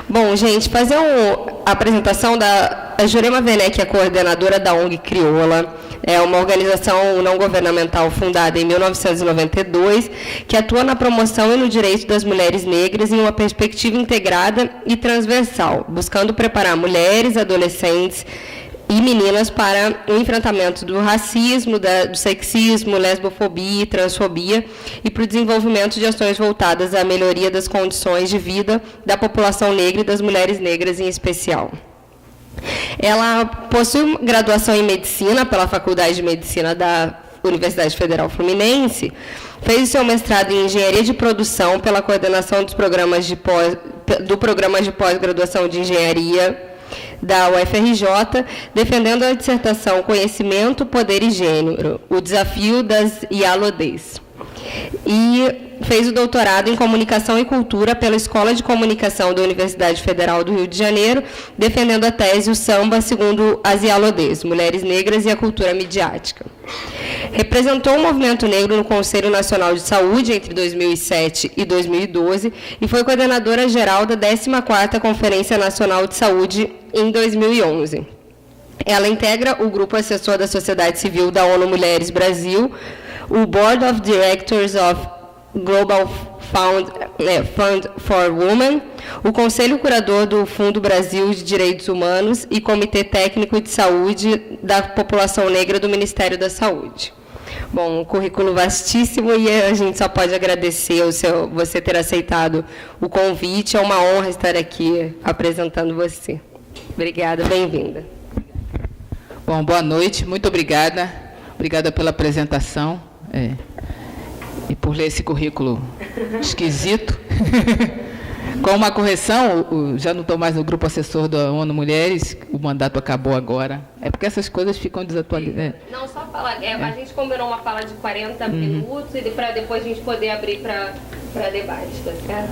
Bom, gente, fazer a apresentação da Jurema Werneck, é coordenadora da ONG Crioula. É uma organização não governamental fundada em 1992, que atua na promoção e no direito das mulheres negras em uma perspectiva integrada e transversal, buscando preparar mulheres, adolescentes e meninas para o enfrentamento do racismo, do sexismo, lesbofobia e transfobia, e para o desenvolvimento de ações voltadas à melhoria das condições de vida da população negra e das mulheres negras em especial. Ela possui graduação em Medicina pela Faculdade de Medicina da Universidade Federal Fluminense, fez seu mestrado em Engenharia de Produção pela coordenação do programa de pós-graduação de Engenharia da UFRJ, defendendo a dissertação Conhecimento, Poder e Gênero, o desafio das IALODs. E fez o doutorado em Comunicação e Cultura pela Escola de Comunicação da Universidade Federal do Rio de Janeiro, defendendo a tese O Samba segundo as IALODs, Mulheres Negras e a Cultura Midiática. Representou o movimento negro no Conselho Nacional de Saúde entre 2007 e 2012 e foi coordenadora geral da 14ª Conferência Nacional de Saúde em 2011. Ela integra o grupo assessor da Sociedade Civil da ONU Mulheres Brasil, o Board of Directors of Global Fund for Women, o Conselho Curador do Fundo Brasil de Direitos Humanos e Comitê Técnico de Saúde da População Negra do Ministério da Saúde. Bom, um currículo vastíssimo e a gente só pode agradecer você ter aceitado o convite. É uma honra estar aqui apresentando você. Obrigada, bem-vinda. Bom, boa noite, muito obrigada. Obrigada pela apresentação. E por ler esse currículo esquisito. Com uma correção, já não estou mais no grupo assessor da ONU Mulheres, o mandato acabou agora. É porque essas coisas ficam desatualizadas. Não, só falar, a gente combinou uma fala de 40 minutos e para depois a gente poder abrir para debate, tá certo?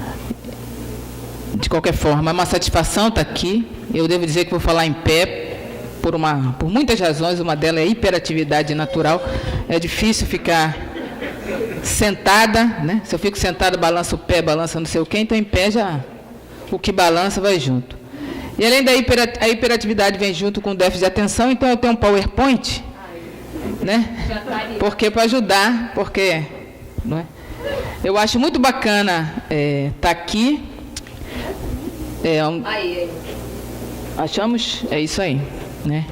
De qualquer forma, é uma satisfação estar aqui. Eu devo dizer que vou falar em pé por muitas razões, uma delas é a hiperatividade natural. É difícil ficar sentada, né? Se eu fico sentada, balança o pé, balança não sei o quê, então em pé já o que balança vai junto. E além da hiperatividade vem junto com o déficit de atenção, então eu tenho um PowerPoint, né? Porque para ajudar, porque não é? Eu acho muito bacana estar aqui. Achamos? É isso aí, né?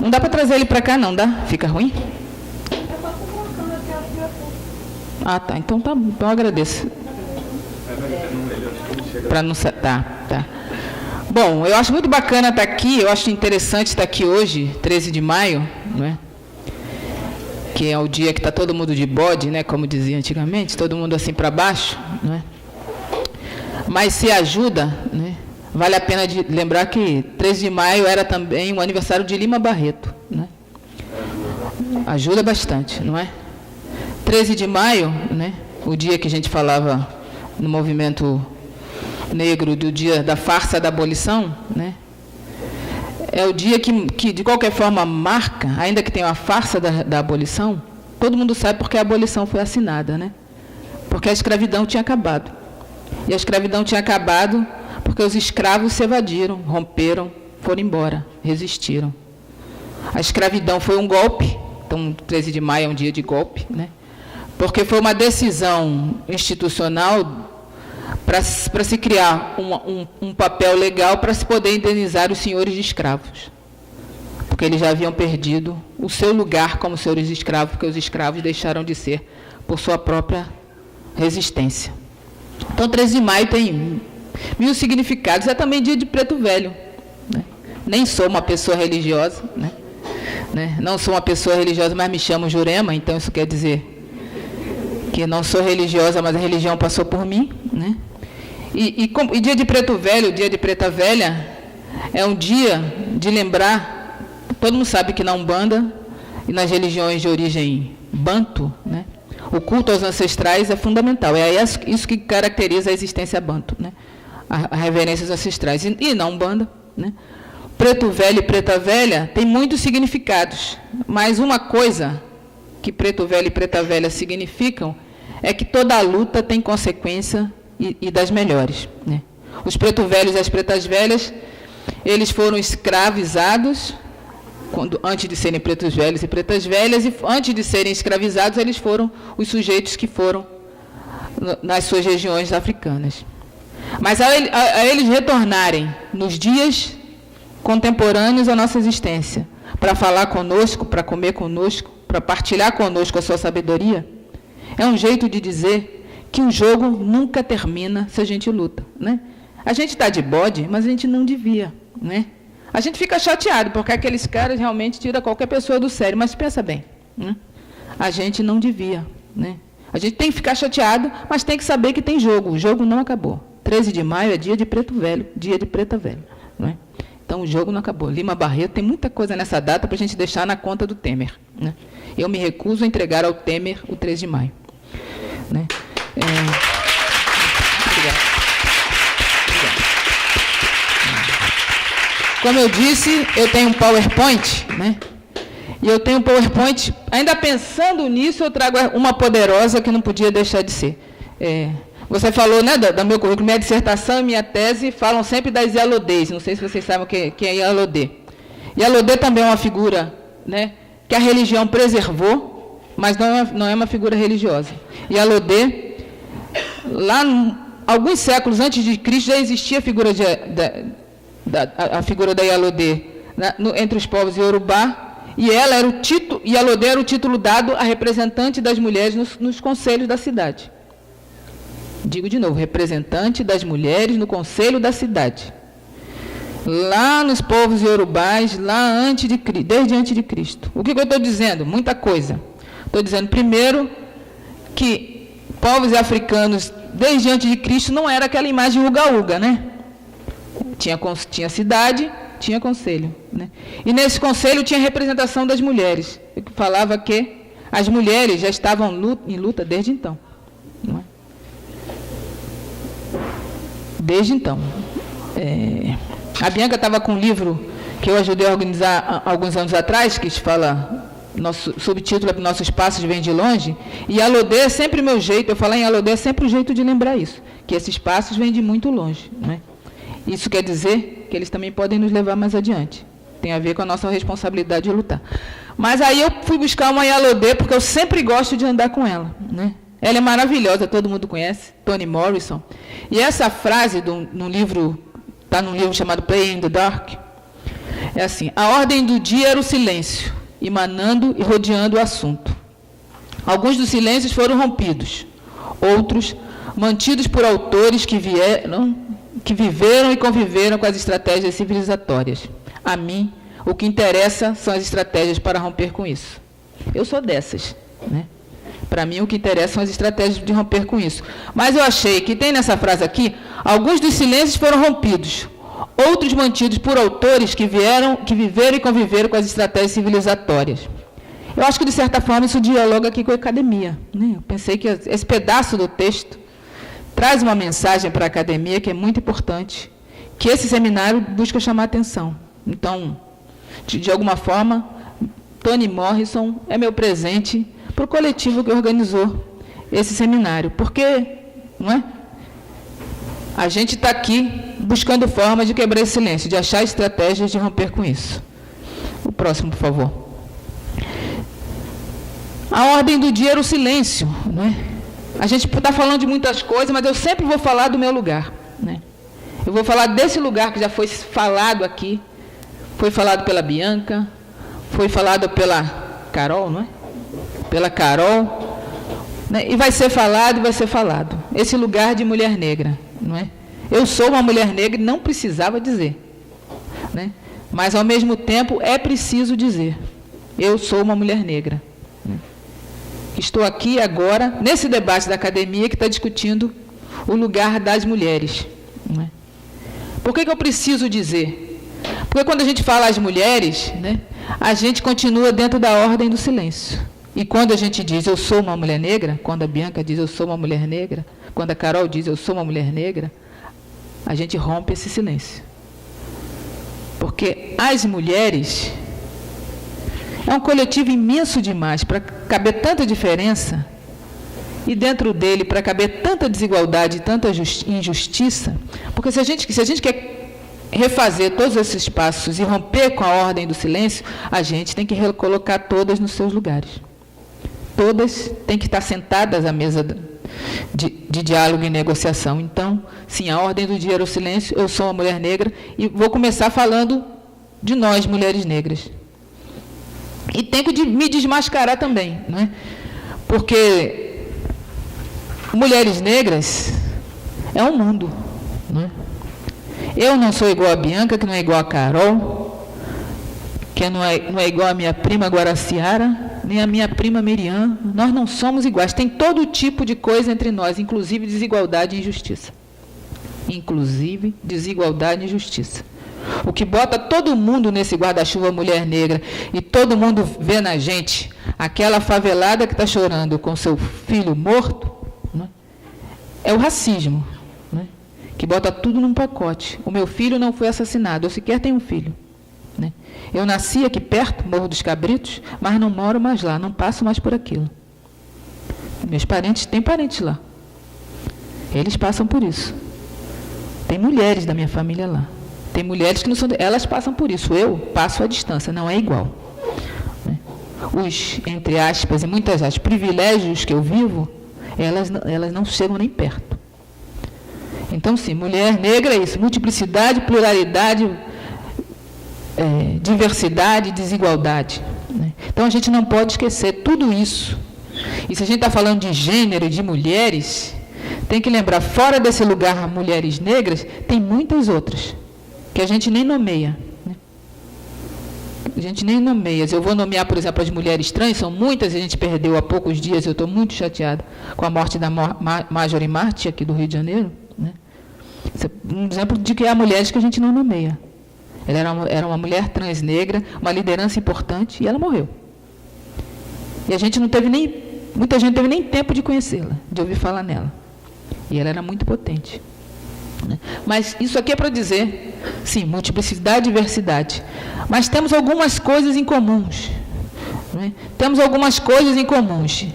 Não dá para trazer ele para cá, não dá? Fica ruim? Ah, tá. Então tá bom. Então eu agradeço. Para não... Tá. Bom, eu acho muito bacana estar aqui. Eu acho interessante estar aqui hoje, 13 de maio, não é? Que é o dia que está todo mundo de bode, né? Como dizia antigamente, todo mundo assim para baixo, não é? Mas se ajuda, né? Vale a pena de lembrar que 13 de maio era também o aniversário de Lima Barreto, né? Ajuda bastante, não é? 13 de maio, né? O dia que a gente falava no movimento negro do dia da farsa da abolição, né? É o dia que de qualquer forma marca, ainda que tenha a farsa da abolição, todo mundo sabe porque a abolição foi assinada, né? Porque a escravidão tinha acabado. E a escravidão tinha acabado porque os escravos se evadiram, romperam, foram embora, resistiram. A escravidão foi um golpe, então 13 de maio é um dia de golpe, né? Porque foi uma decisão institucional para se criar um papel legal para se poder indenizar os senhores de escravos. Porque eles já haviam perdido o seu lugar como senhores de escravos, porque os escravos deixaram de ser por sua própria resistência. Então, 13 de maio tem 1000 significados. É também dia de Preto Velho, né? Nem sou uma pessoa religiosa, né? Não sou uma pessoa religiosa, mas me chamo Jurema, então isso quer dizer que não sou religiosa, mas a religião passou por mim, né? E dia de Preto Velho, dia de Preta Velha, é um dia de lembrar, todo mundo sabe que na Umbanda e nas religiões de origem banto, né? O culto aos ancestrais é fundamental, é isso que caracteriza a existência banto, né? A reverência aos ancestrais. E na Umbanda, né? Preto Velho e Preta Velha tem muitos significados, mas uma coisa que Preto Velho e Preta Velha significam é que toda a luta tem consequência e das melhores, né? Os preto velhos e as pretas velhas, eles foram escravizados antes de serem pretos velhos e pretas velhas, e antes de serem escravizados, eles foram os sujeitos que foram nas suas regiões africanas. Mas a eles retornarem nos dias contemporâneos à nossa existência, para falar conosco, para comer conosco, para partilhar conosco a sua sabedoria, é um jeito de dizer que o jogo nunca termina se a gente luta, né? A gente está de bode, mas a gente não devia, né? A gente fica chateado, porque aqueles caras realmente tiram qualquer pessoa do sério, mas pensa bem, né? A gente não devia, né? A gente tem que ficar chateado, mas tem que saber que tem jogo. O jogo não acabou. 13 de maio é dia de preto velho, dia de preta velha, né? Então o jogo não acabou. Lima Barreto tem muita coisa nessa data para a gente deixar na conta do Temer, né? Eu me recuso a entregar ao Temer o 13 de maio, né? Obrigado. Como eu disse, eu tenho um PowerPoint, né? E eu tenho um PowerPoint, ainda pensando nisso, eu trago uma poderosa que não podia deixar de ser. Você falou, né, do meu currículo, minha dissertação e minha tese falam sempre das Ialodês. Não sei se vocês sabem o que é Ialodê. Ialodê também é uma figura, né, que a religião preservou, mas não é uma figura religiosa. Ialodê, lá alguns séculos antes de Cristo, já existia a figura a figura da Ialodê, né, entre os povos iorubá, e Ialodê era o título dado a representante das mulheres nos conselhos da cidade. Digo de novo, representante das mulheres no conselho da cidade. Lá nos povos iorubás, desde antes de Cristo. O que eu estou dizendo? Muita coisa. Estou dizendo, primeiro, que povos africanos, desde antes de Cristo, não era aquela imagem uga-uga, né? Tinha cidade, tinha conselho, né? E nesse conselho tinha representação das mulheres. Eu falava que as mulheres já estavam em luta desde então, não é? Desde então. A Bianca estava com um livro que eu ajudei a organizar alguns anos atrás, que fala, nosso subtítulo é Nossos Passos Vêm de Longe, e Ialodê é sempre meu jeito, eu falar em Ialodê é sempre o jeito de lembrar isso, que esses passos vêm de muito longe, não é? Isso quer dizer que eles também podem nos levar mais adiante. Tem a ver com a nossa responsabilidade de lutar. Mas aí eu fui buscar uma Ialodê, porque eu sempre gosto de andar com ela, né? Ela é maravilhosa, todo mundo conhece, Toni Morrison. E essa frase, está num livro chamado Play in the Dark, é assim: a ordem do dia era o silêncio, emanando e rodeando o assunto. Alguns dos silêncios foram rompidos, outros mantidos por autores que viveram e conviveram com as estratégias civilizatórias. A mim, o que interessa são as estratégias para romper com isso. Eu sou dessas, né? Para mim, o que interessa são as estratégias de romper com isso. Mas eu achei que tem nessa frase aqui, alguns dos silêncios foram rompidos, outros mantidos por autores que viveram e conviveram com as estratégias civilizatórias. Eu acho que, de certa forma, isso dialoga aqui com a academia, né? Eu pensei que esse pedaço do texto traz uma mensagem para a academia que é muito importante, que esse seminário busca chamar a atenção. Então, de alguma forma, Toni Morrison é meu presente para o coletivo que organizou esse seminário, porque, não é? A gente está aqui buscando formas de quebrar esse silêncio, de achar estratégias de romper com isso. O próximo, por favor. A ordem do dia era o silêncio, não é? A gente está falando de muitas coisas, mas eu sempre vou falar do meu lugar, né? Eu vou falar desse lugar que já foi falado aqui, foi falado pela Bianca, foi falado pela Carol, não é? Pela Carol, né? E vai ser falado. Esse lugar de mulher negra, não é? Eu sou uma mulher negra e não precisava dizer, né? Mas, ao mesmo tempo, é preciso dizer. Eu sou uma mulher negra. Estou aqui agora, nesse debate da academia, que está discutindo o lugar das mulheres, não é? Por que eu preciso dizer? Porque quando a gente fala as mulheres, né, a gente continua dentro da ordem do silêncio. E quando a gente diz eu sou uma mulher negra, quando a Bianca diz eu sou uma mulher negra, quando a Carol diz eu sou uma mulher negra, a gente rompe esse silêncio. Porque as mulheres é um coletivo imenso demais para caber tanta diferença e dentro dele, para caber tanta desigualdade e tanta injustiça, porque se a gente quer refazer todos esses passos e romper com a ordem do silêncio, a gente tem que recolocar todas nos seus lugares. Todas têm que estar sentadas à mesa de diálogo e negociação. Então, sim, a ordem do dia era o silêncio, eu sou uma mulher negra e vou começar falando de nós, mulheres negras. E tenho que me desmascarar também, né? Porque mulheres negras é um mundo, né? Eu não sou igual a Bianca, que não é igual a Carol, que não é igual a minha prima Guaraciara, nem a minha prima Miriam. Nós não somos iguais. Tem todo tipo de coisa entre nós, inclusive desigualdade e injustiça. Inclusive desigualdade e injustiça. O que bota todo mundo nesse guarda-chuva mulher negra e todo mundo vê na gente aquela favelada que está chorando com seu filho morto, né, é o racismo, né, que bota tudo num pacote. O meu filho não foi assassinado, eu sequer tenho um filho. Né? Eu nasci aqui perto, Morro dos Cabritos, mas não moro mais lá, não passo mais por aquilo. Meus parentes, têm parentes lá. Eles passam por isso. Tem mulheres da minha família lá. Tem mulheres que não são... Elas passam por isso. Eu passo à distância, não é igual. Né? Os, entre aspas, e muitas aspas, privilégios que eu vivo, elas não chegam nem perto. Então, sim, mulher negra é isso. Multiplicidade, pluralidade, diversidade, desigualdade. Né? Então, a gente não pode esquecer tudo isso. E se a gente está falando de gênero e de mulheres, tem que lembrar, fora desse lugar, mulheres negras, tem muitas outras, que a gente nem nomeia. Né? A gente nem nomeia. Eu vou nomear, por exemplo, as mulheres trans, são muitas, a gente perdeu há poucos dias, eu estou muito chateada com a morte da Marjorie Marti, aqui do Rio de Janeiro. Né? Um exemplo de que há mulheres que a gente não nomeia. Ela era uma mulher trans negra, uma liderança importante, e ela morreu. E a gente não teve muita gente não teve nem tempo de conhecê-la, de ouvir falar nela. E ela era muito potente. Né? Mas isso aqui é para dizer, sim, multiplicidade e diversidade. Mas temos algumas coisas em comuns. Né? Temos algumas coisas em comuns.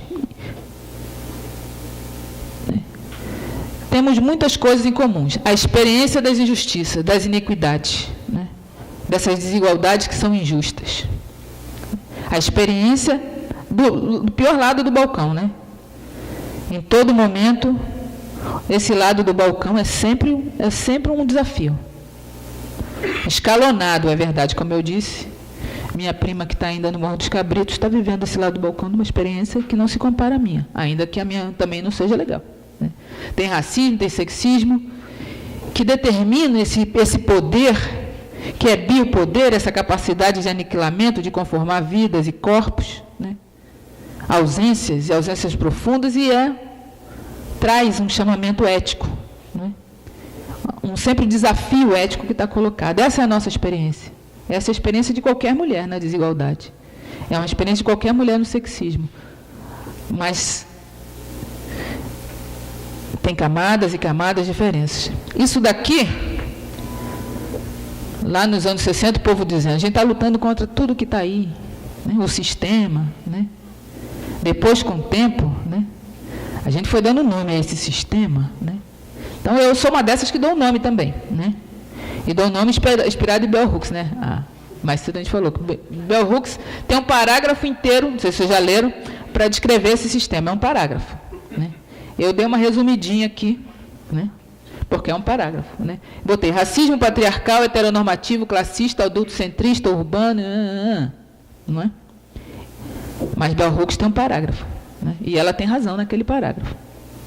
Né? Temos muitas coisas em comuns. A experiência das injustiças, das iniquidades, né? Dessas desigualdades que são injustas. A experiência do pior lado do balcão, né? Em todo momento, esse lado do balcão é sempre um desafio. Escalonado, é verdade, como eu disse. Minha prima, que está ainda no Morro dos Cabritos, está vivendo esse lado do balcão de uma experiência que não se compara à minha, ainda que a minha também não seja legal. Né? Tem racismo, tem sexismo, que determina esse poder, que é biopoder, essa capacidade de aniquilamento, de conformar vidas e corpos, né? Ausências e ausências profundas, e traz um chamamento ético, né? Sempre desafio ético que está colocado. Essa é a nossa experiência. Essa é a experiência de qualquer mulher na desigualdade. É uma experiência de qualquer mulher no sexismo. Mas tem camadas e camadas, diferenças. Isso daqui, lá nos anos 60, o povo dizendo, a gente está lutando contra tudo que está aí, né? O sistema, né? Depois, com o tempo, né? A gente foi dando nome a esse sistema, né? Então, eu sou uma dessas que dou nome também, né? E dou nome inspirado em Bell Hooks, né? Mais cedo a gente falou que Bell Hooks tem um parágrafo inteiro, não sei se vocês já leram, para descrever esse sistema. É um parágrafo, né? Eu dei uma resumidinha aqui, né? Porque é um parágrafo, né? Botei racismo patriarcal, heteronormativo, classista, adultocentrista, urbano, não é? Mas Bell Hooks tem um parágrafo, né? E ela tem razão naquele parágrafo.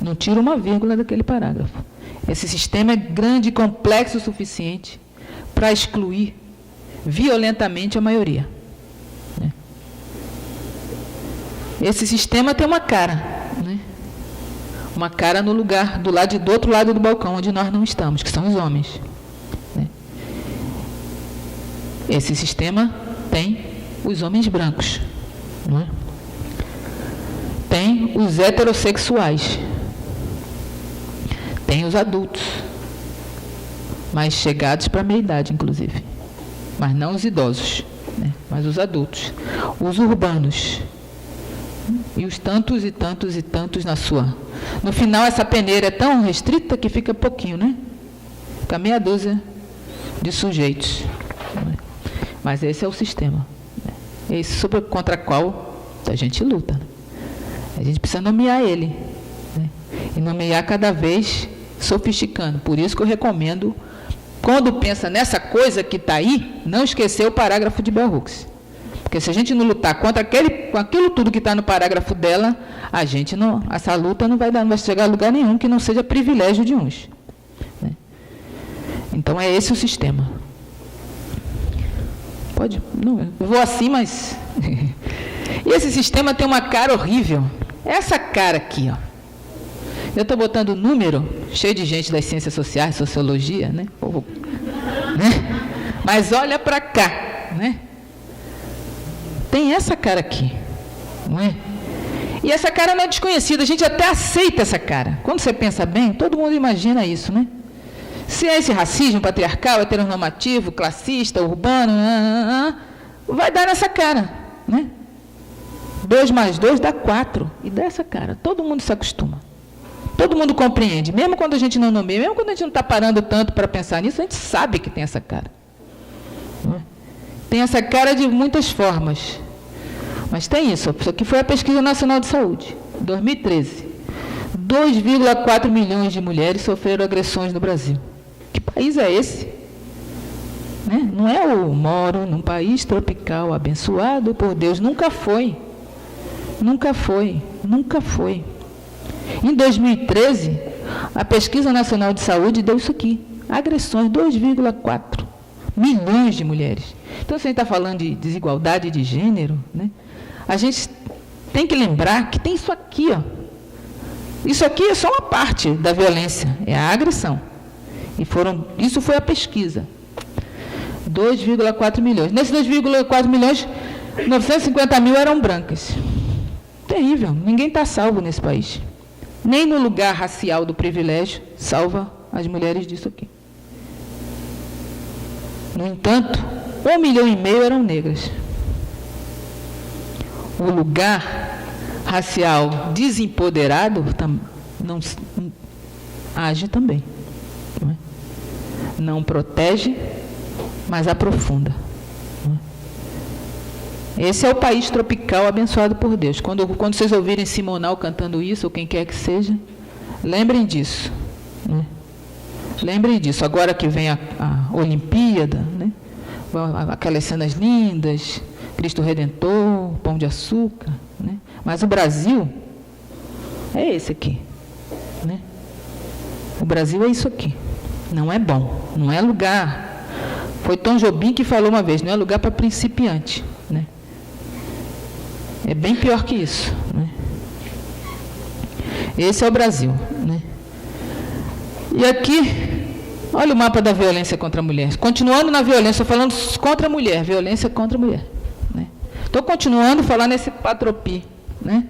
Não tira uma vírgula daquele parágrafo. Esse sistema é grande e complexo o suficiente para excluir violentamente a maioria. Né? Esse sistema tem uma cara, né? Uma cara no lugar, do outro lado do balcão, onde nós não estamos, que são os homens. Né? Esse sistema tem os homens brancos. Não é? Tem os heterossexuais. Tem os adultos, mais chegados para a meia-idade, inclusive. Mas não os idosos, né? Mas os adultos. Os urbanos, E os tantos e tantos e tantos na sua. No final, essa peneira é tão restrita que fica pouquinho, né? Fica meia dúzia de sujeitos. Mas esse é o sistema. É esse contra o qual a gente luta. A gente precisa nomear ele. Né? E nomear cada vez sofisticando. Por isso que eu recomendo, quando pensa nessa coisa que está aí, não esquecer o parágrafo de Bell Hooks. Porque se a gente não lutar contra aquilo tudo que está no parágrafo dela, essa luta não vai chegar a lugar nenhum que não seja privilégio de uns. Né? Então é esse o sistema. Pode? Não, eu vou assim, mas... E esse sistema tem uma cara horrível. Essa cara aqui, ó. Eu estou botando número, cheio de gente das ciências sociais, sociologia, né? Mas olha para cá, né? Tem essa cara aqui, não é? E essa cara não é desconhecida, a gente até aceita essa cara. Quando você pensa bem, todo mundo imagina isso, né? Se é esse racismo patriarcal, heteronormativo, classista, urbano, vai dar nessa cara, né? 2 mais 2 dá 4, e dá essa cara. Todo mundo se acostuma. Todo mundo compreende. Mesmo quando a gente não nomeia, mesmo quando a gente não está parando tanto para pensar nisso, a gente sabe que tem essa cara. Tem essa cara de muitas formas. Mas tem isso. Isso aqui foi a Pesquisa Nacional de Saúde, 2013. 2,4 milhões de mulheres sofreram agressões no Brasil. Que país é esse? Né? Não é o moro num país tropical abençoado por Deus. Nunca foi. Nunca foi. Nunca foi. Em 2013, a Pesquisa Nacional de Saúde deu isso aqui. Agressões, 2,4 milhões de mulheres. Então, se a gente está falando de desigualdade de gênero, né, a gente tem que lembrar que tem isso aqui, ó. Isso aqui é só uma parte da violência, é a agressão. Isso foi a pesquisa. 2,4 milhões. Nesses 2,4 milhões, 950 mil eram brancas. Terrível. Ninguém está salvo nesse país. Nem no lugar racial do privilégio salva as mulheres disso aqui. No entanto, 1,5 milhão eram negras. O lugar racial desempoderado não age também. Não protege, mas aprofunda. Esse é o país tropical abençoado por Deus. Quando vocês ouvirem Simonal cantando isso, ou quem quer que seja, lembrem disso. Né? Lembrem disso. Agora que vem a Olimpíada, né? Aquelas cenas lindas, Cristo Redentor, Pão de Açúcar. Né? Mas o Brasil é esse aqui. Né? O Brasil é isso aqui. Não é bom, não é lugar. Foi Tom Jobim que falou uma vez, não é lugar para principiante. Né? É bem pior que isso. Né? Esse é o Brasil. Né? E aqui, olha o mapa da violência contra a mulher. Continuando na violência, falando contra a mulher, violência contra a mulher. Estou continuando a falar nesse Patropi. Né?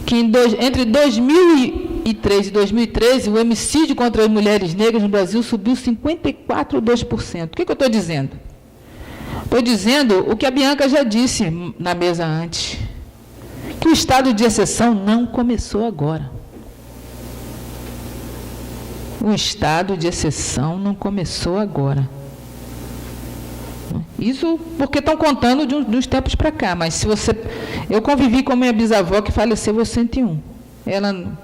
Que entre 2003 e 2013, o homicídio contra as mulheres negras no Brasil subiu 54,2%. O que eu estou dizendo? Estou dizendo o que a Bianca já disse na mesa antes, que o estado de exceção não começou agora. O estado de exceção não começou agora. Isso porque estão contando de uns tempos para cá, mas se você... Eu convivi com a minha bisavó que faleceu aos 101.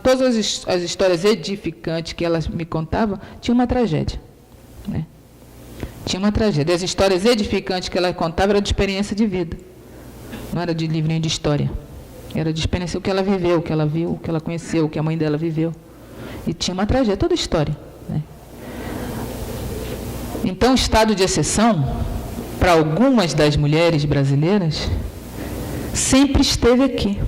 Todas as histórias edificantes que ela me contava, tinha uma tragédia. Né? Tinha uma tragédia. As histórias edificantes que ela contava era de experiência de vida. Não era de livrinho de história. Era de experiência, o que ela viveu, o que ela viu, o que ela conheceu, o que a mãe dela viveu. E tinha uma tragédia, toda história. Né? Então, o estado de exceção, para algumas das mulheres brasileiras, sempre esteve aqui.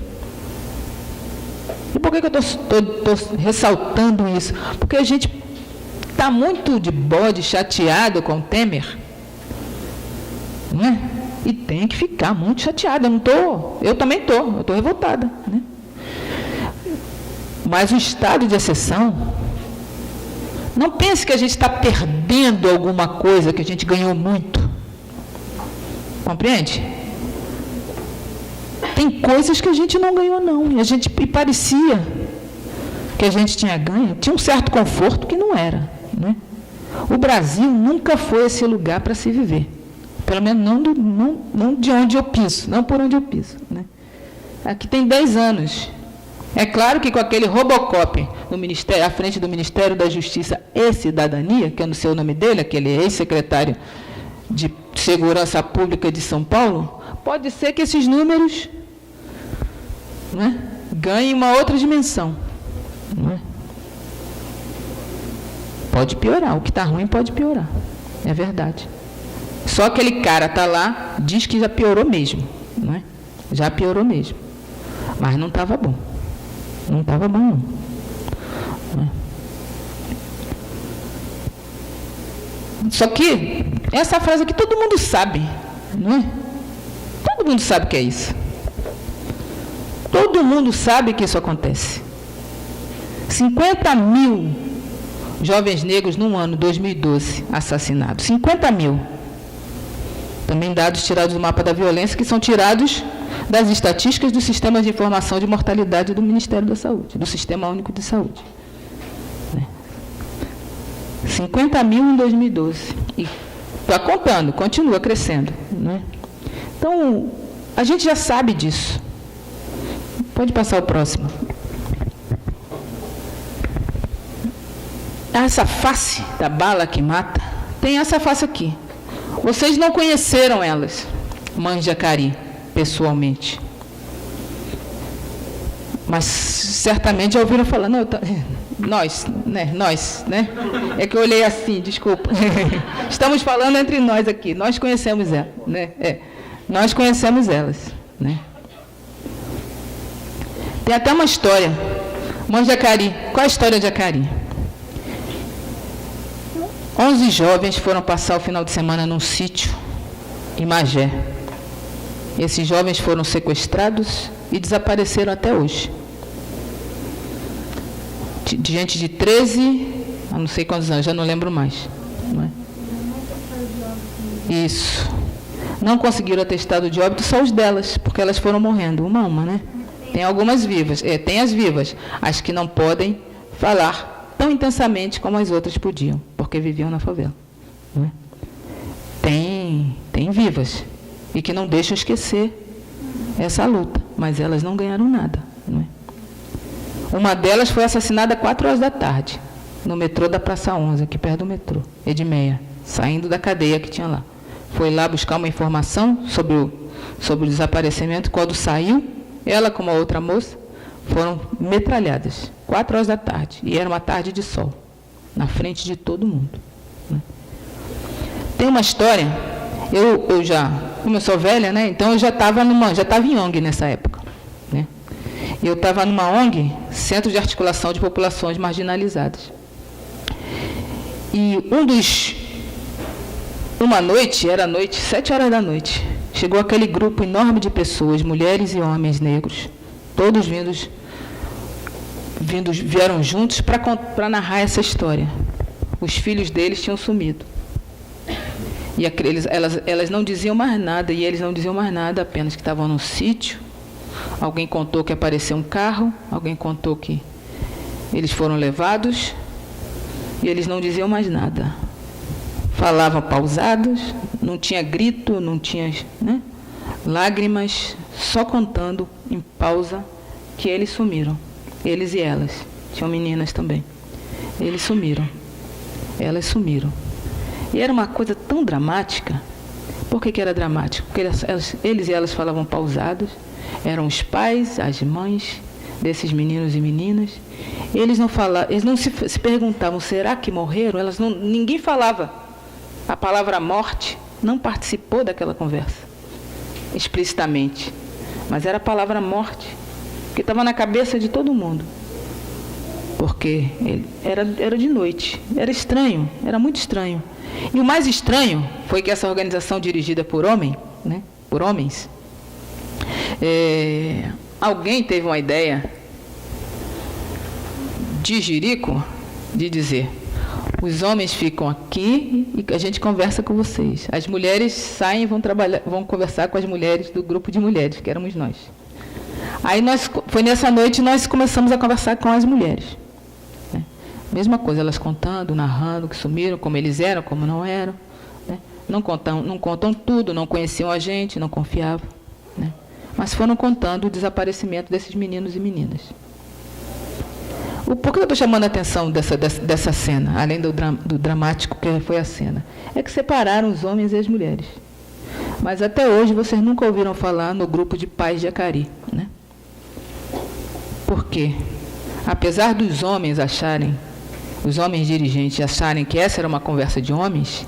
E por que eu estou ressaltando isso? Porque a gente está muito de bode, chateado com o Temer, né? E tem que ficar muito chateada. Eu também estou, eu estou revoltada. Né? Mas o estado de exceção, não pense que a gente está perdendo alguma coisa que a gente ganhou muito. Compreende? tem coisas que a gente não ganhou, não. E parecia que a gente tinha ganho, tinha um certo conforto que não era, né? O Brasil nunca foi esse lugar para se viver. Pelo menos não de onde eu piso, não por onde eu piso, né? Aqui tem 10 anos. É claro que com aquele Robocop no ministério, à frente do Ministério da Justiça e Cidadania, que eu não sei o nome dele, aquele ex-secretário de Segurança Pública de São Paulo, pode ser que esses números, né, ganhem uma outra dimensão. Né? Pode piorar, o que está ruim pode piorar, é verdade. Só aquele cara está lá, diz que já piorou mesmo, não é? Já piorou mesmo, mas não estava bom. Não estava bom, não. Só que essa frase aqui todo mundo sabe, não é? Todo mundo sabe que é isso. Todo mundo sabe que isso acontece. 50 mil jovens negros no ano 2012 assassinados. 50 mil. Também dados tirados do mapa da violência, que são tirados das estatísticas do Sistema de Informação de Mortalidade do Ministério da Saúde, do Sistema Único de Saúde. 50 mil em 2012. E está contando, continua crescendo. Né? Então, a gente já sabe disso. Pode passar o próximo. Essa face da bala que mata, tem essa face aqui. Vocês não conheceram elas, mães de Acari, pessoalmente. Mas certamente já ouviram falar, não, nós, né? É que eu olhei assim, desculpa. Estamos falando entre nós aqui, nós conhecemos elas, né? Nós conhecemos elas, né? Tem até uma história, mães de Acari. Qual a história de Acari? 11 jovens foram passar o final de semana num sítio em Magé. Esses jovens foram sequestrados e desapareceram até hoje. Gente de 13, a não sei quantos anos, já não lembro mais. Não é? Isso. Não conseguiram atestado de óbito, só os delas, porque elas foram morrendo, uma a uma, né? Tem algumas vivas, tem as vivas, as que não podem falar tão intensamente como as outras podiam, porque viviam na favela. Não é? Tem vivas, e que não deixam esquecer essa luta, mas elas não ganharam nada. Não é? Uma delas foi assassinada às 4 horas da tarde, no metrô da Praça 11, aqui perto do metrô, Edmeia, saindo da cadeia que tinha lá. Foi lá buscar uma informação sobre o desaparecimento. Quando saiu, ela com uma outra moça foram metralhadas, 4 horas da tarde, e era uma tarde de sol, na frente de todo mundo. Né? Tem uma história, eu já, como eu sou velha, né, então eu já estava em ONG nessa época. Né? Eu estava numa ONG, Centro de Articulação de Populações Marginalizadas. E uma noite, era noite, 7 horas da noite, chegou aquele grupo enorme de pessoas, mulheres e homens negros, todos vieram juntos para narrar essa história. Os filhos deles tinham sumido. E elas não diziam mais nada, e eles não diziam mais nada, apenas que estavam num sítio. Alguém contou que apareceu um carro, alguém contou que eles foram levados, e eles não diziam mais nada. Falavam pausados, não tinha grito, não tinha, né, lágrimas, só contando em pausa que eles sumiram. Eles e elas. Tinham meninas também. Eles sumiram. Elas sumiram. E era uma coisa tão dramática. Por que era dramático? Porque eles e elas falavam pausados. Eram os pais, as mães desses meninos e meninas. Eles não se perguntavam, será que morreram? Ninguém falava. A palavra morte não participou daquela conversa, explicitamente. Mas era a palavra morte, que estava na cabeça de todo mundo. Porque era de noite, era estranho, era muito estranho. E o mais estranho foi que essa organização dirigida por homens, alguém teve uma ideia de jirico de dizer: os homens ficam aqui e a gente conversa com vocês. As mulheres saem e vão conversar com as mulheres do grupo de mulheres, que éramos nós. Aí foi nessa noite nós começamos a conversar com as mulheres. Né? Mesma coisa, elas contando, narrando que sumiram, como eles eram, como não eram. Né? Não contam tudo, não conheciam a gente, não confiavam. Né? Mas foram contando o desaparecimento desses meninos e meninas. Por que eu estou chamando a atenção dessa cena, além do dramático que foi a cena? É que separaram os homens e as mulheres. Mas até hoje vocês nunca ouviram falar no grupo de pais de Acari. Né? Por quê? Apesar dos homens os homens dirigentes acharem que essa era uma conversa de homens,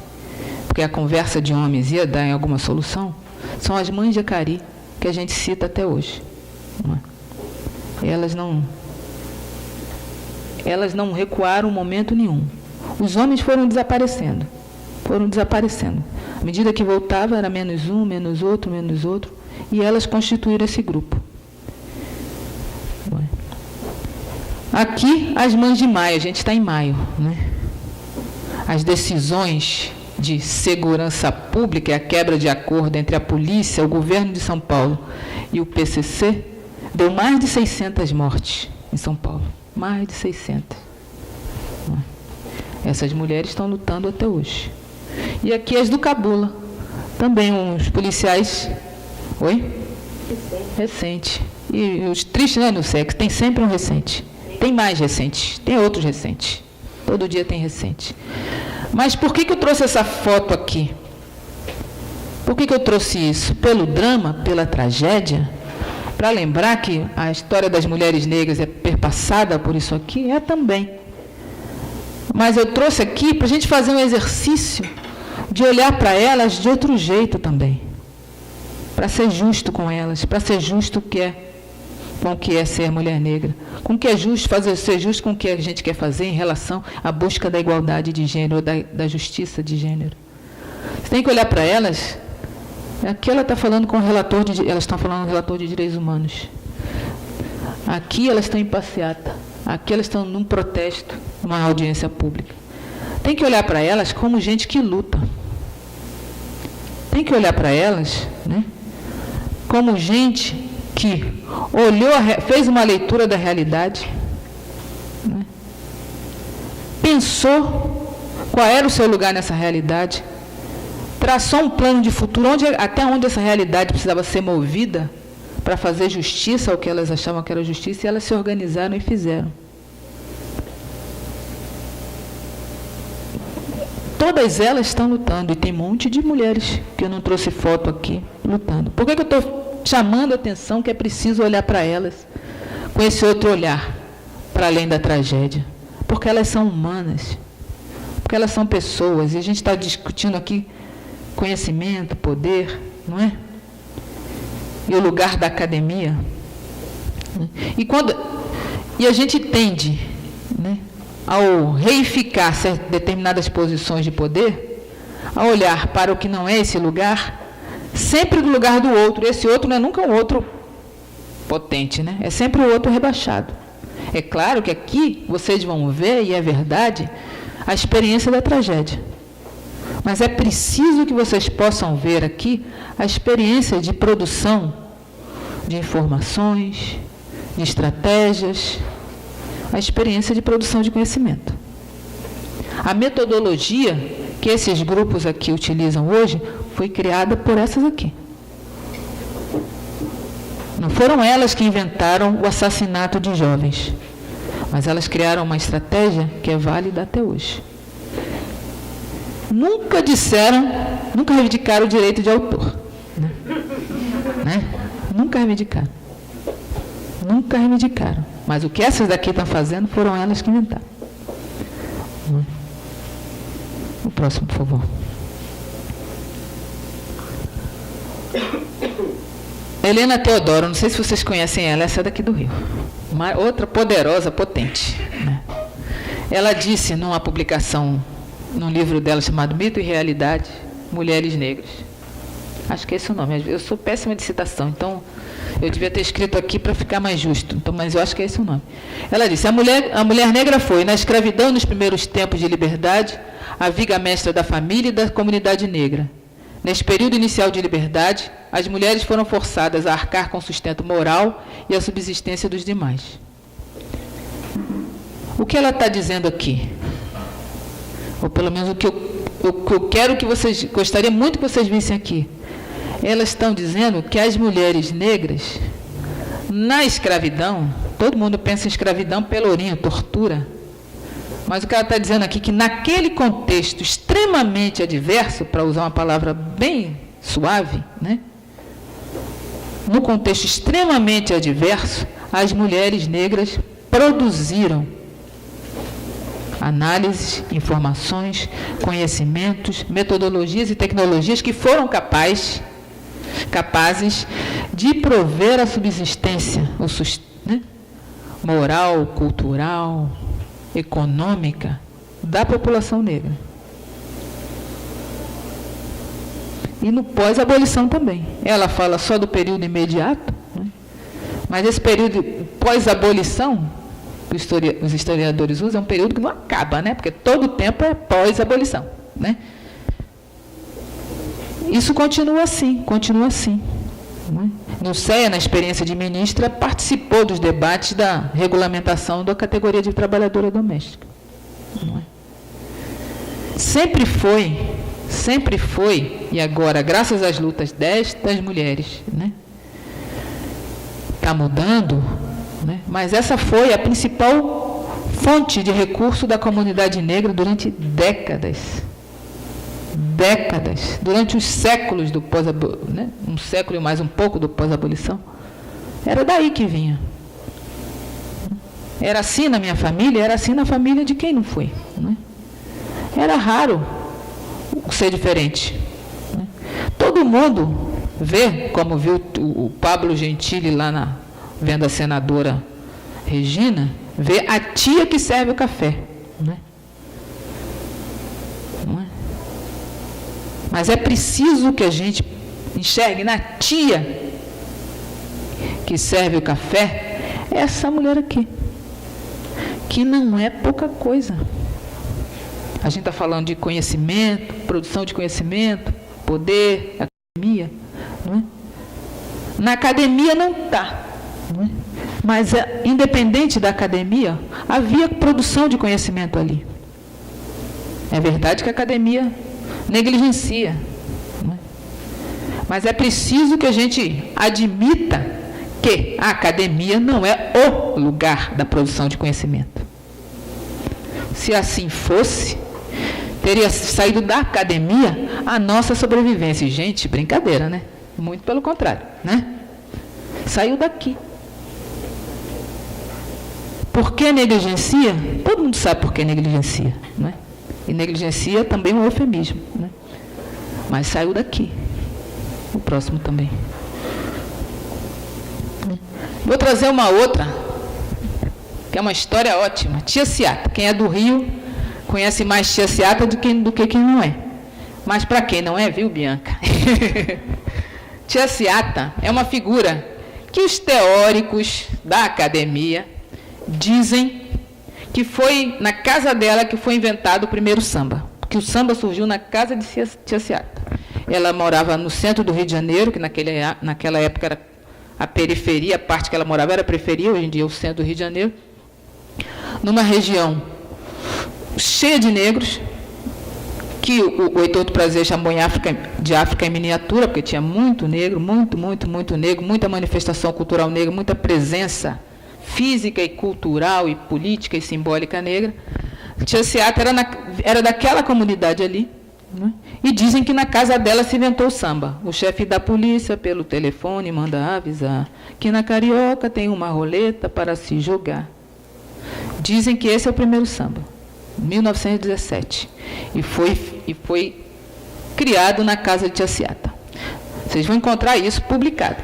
porque a conversa de homens ia dar em alguma solução, são as mães de Acari que a gente cita até hoje. Não é? Elas não recuaram momento nenhum. Os homens foram desaparecendo. À medida que voltava, era menos um, menos outro, e elas constituíram esse grupo. Aqui, as mães de maio, a gente está em maio. Né? As decisões de segurança pública e a quebra de acordo entre a polícia, o governo de São Paulo e o PCC, deu mais de 600 mortes em São Paulo. Mais de 600. Essas mulheres estão lutando até hoje. E aqui as do Cabula. Também uns policiais... Oi? Recente. E os tristes, né, no sexo, tem sempre um recente. Tem mais recentes, tem outros recentes. Todo dia tem recente. Mas por que eu trouxe essa foto aqui? Por que eu trouxe isso? Pelo drama, pela tragédia? Para lembrar que a história das mulheres negras é perpassada por isso aqui? É também. Mas eu trouxe aqui para a gente fazer um exercício de olhar para elas de outro jeito também. Para ser justo com elas, para ser justo com o que é ser mulher negra. Com o que é justo, ser justo com o que a gente quer fazer em relação à busca da igualdade de gênero, da justiça de gênero. Você tem que olhar para elas. Aqui ela está falando com o relator elas estão falando com o relator de direitos humanos. Aqui elas estão em passeata. Aqui elas estão num protesto, numa audiência pública. Tem que olhar para elas como gente que luta. Tem que olhar para elas, né, como gente que fez uma leitura da realidade, né, pensou qual era o seu lugar nessa realidade, traçou um plano de futuro, até onde essa realidade precisava ser movida para fazer justiça ao que elas achavam que era justiça, e elas se organizaram e fizeram. Todas elas estão lutando, e tem um monte de mulheres, que eu não trouxe foto aqui, lutando. Por que eu estou chamando a atenção que é preciso olhar para elas com esse outro olhar, para além da tragédia? Porque elas são humanas, porque elas são pessoas, e a gente está discutindo aqui conhecimento, poder, não é? E o lugar da academia. E a gente tende, né, ao reificar determinadas posições de poder, a olhar para o que não é esse lugar, sempre do lugar do outro. Esse outro não é nunca um outro potente, né? É sempre o outro rebaixado. É claro que aqui vocês vão ver, e é verdade, a experiência da tragédia. Mas é preciso que vocês possam ver aqui a experiência de produção de informações, de estratégias, a experiência de produção de conhecimento. A metodologia que esses grupos aqui utilizam hoje foi criada por essas aqui. Não foram elas que inventaram o assassinato de jovens, mas elas criaram uma estratégia que é válida até hoje. Nunca reivindicaram o direito de autor. Né? Nunca reivindicaram. Mas o que essas daqui estão fazendo foram elas que inventaram. O próximo, por favor. Helena Teodoro, não sei se vocês conhecem ela, essa é daqui do Rio. Outra poderosa, potente. Né? Ela disse numa publicação, num livro dela chamado Mito e Realidade, Mulheres Negras. Acho que é esse o nome. Eu sou péssima de citação, então eu devia ter escrito aqui para ficar mais justo. Então, mas eu acho que é esse o nome. Ela disse: a mulher negra foi, na escravidão nos primeiros tempos de liberdade, a viga mestra da família e da comunidade negra. Neste período inicial de liberdade, as mulheres foram forçadas a arcar com o sustento moral e a subsistência dos demais. O que ela está dizendo aqui? Ou pelo menos o que eu quero que vocês, gostaria muito que vocês vissem aqui. Elas estão dizendo que as mulheres negras, na escravidão, todo mundo pensa em escravidão, pelourinho, tortura. Mas o que ela está dizendo aqui é que naquele contexto extremamente adverso, para usar uma palavra bem suave, né? No contexto extremamente adverso, as mulheres negras produziram análises, informações, conhecimentos, metodologias e tecnologias que foram capazes de prover a subsistência moral, cultural, econômica da população negra. E no pós-abolição também. Ela fala só do período imediato, né? Mas esse período pós-abolição, os historiadores usam, é um período que não acaba, né? Porque todo o tempo é pós-abolição, né? Isso continua assim. Né? No CEA, na experiência de ministra, participou dos debates da regulamentação da categoria de trabalhadora doméstica. Não é? Sempre foi, e agora, graças às lutas destas mulheres, né? Está mudando, né? Mas essa foi a principal fonte de recurso da comunidade negra durante décadas, durante os séculos do pós-abolição, né? Um século e mais um pouco do pós-abolição, era daí que vinha. Era assim na minha família, era assim na família de quem não foi, né? Era raro ser diferente, né? Todo mundo vê, como viu o Pablo Gentili lá vendo a senadora Regina, vê a tia que serve o café, né? Não é? Mas é preciso que a gente enxergue na tia que serve o café essa mulher aqui, que não é pouca coisa. A gente está falando de conhecimento, produção de conhecimento, poder, academia, não é? Na academia não está, não é? Mas independente da academia, havia produção de conhecimento ali. É verdade que a academia negligencia, não é? Mas é preciso que a gente admita que a academia não é o lugar da produção de conhecimento. Se assim fosse, teria saído da academia a nossa sobrevivência. Gente, brincadeira, né? Muito pelo contrário, né? Saiu daqui. Por que negligencia? Todo mundo sabe por que negligencia, né? E negligencia também é um eufemismo, né? Mas saiu daqui. O próximo também. Vou trazer uma outra, que é uma história ótima. Tia Ciata. Quem é do Rio conhece mais Tia Ciata do que quem não é. Mas para quem não é, viu, Bianca? Tia Ciata é uma figura que os teóricos da academia dizem que foi na casa dela que foi inventado o primeiro samba. Porque o samba surgiu na casa de Tia Ciata. Ela morava no centro do Rio de Janeiro, que naquela época era a periferia, a parte que ela morava era a periferia, hoje em dia é o centro do Rio de Janeiro, numa região cheia de negros, que o Heitor do Prazer chamou de África em miniatura, porque tinha muito negro, muito negro, muita manifestação cultural negra, muita presença física e cultural e política e simbólica negra. Tia Ciata era daquela comunidade ali, né? E dizem que na casa dela se inventou o samba. O chefe da polícia, pelo telefone, manda avisar que na Carioca tem uma roleta para se jogar. Dizem que esse é o primeiro samba, 1917. E foi criado na casa de Tia Ciata. Vocês vão encontrar isso publicado.